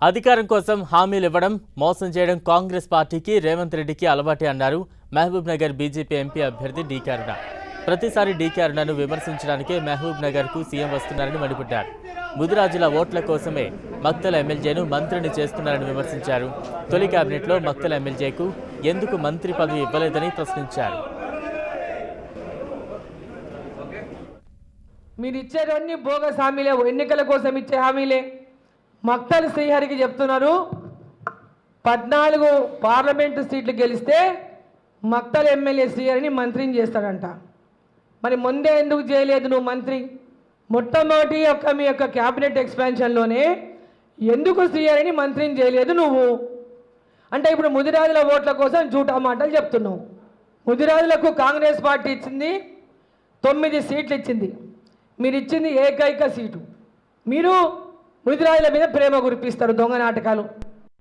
అధికారం కోసం హామీలు ఇవ్వడం, మోసం చేయడం కాంగ్రెస్ పార్టీకి, రేవంత్ రెడ్డికి అలవాటే అన్నారు మహబూబ్ నగర్ బీజేపీ ఎంపీ అభ్యర్థి డీకే అరుణ. ప్రతిసారి డీకే అరుణను విమర్శించడానికే మహబూబ్ నగర్కు సీఎం వస్తున్నారని మండిపడ్డారు. ముదిరాజుల ఓట్ల కోసమే మక్తల ఎమ్మెల్యేను మంత్రిని చేస్తున్నారని విమర్శించారు. తొలి కేబినెట్లో మక్తల ఎమ్మెల్యేకు ఎందుకు మంత్రి పదవి ఇవ్వలేదని ప్రశ్నించారు. మీరు ఇచ్చేటన్ని బోగస్ హామీలే, ఎన్నికల కోసం ఇచ్చే హామీలే. మక్తల్ శ్రీహరికి చెప్తున్నారు 14 పార్లమెంటు సీట్లు గెలిస్తే మక్తల్ ఎమ్మెల్యే శ్రీహరిని మంత్రిని చేస్తాడంట. మరి ముందే ఎందుకు చేయలేదు నువ్వు మంత్రి? మొట్టమొదటి మీ యొక్క క్యాబినెట్ ఎక్స్పాన్షన్లోనే ఎందుకు శ్రీహరిని మంత్రిని చేయలేదు నువ్వు? అంటే ఇప్పుడు ముదిరాజుల ఓట్ల కోసం జూటా మాటలు చెప్తున్నావు. ముదిరాజులకు కాంగ్రెస్ పార్టీ ఇచ్చింది 9 సీట్లు ఇచ్చింది, మీరు ఇచ్చింది ఏకైక సీటు. మీరు ముదిరాజుల మీద ప్రేమ కురిపిస్తారు, దొంగ నాటకాలు.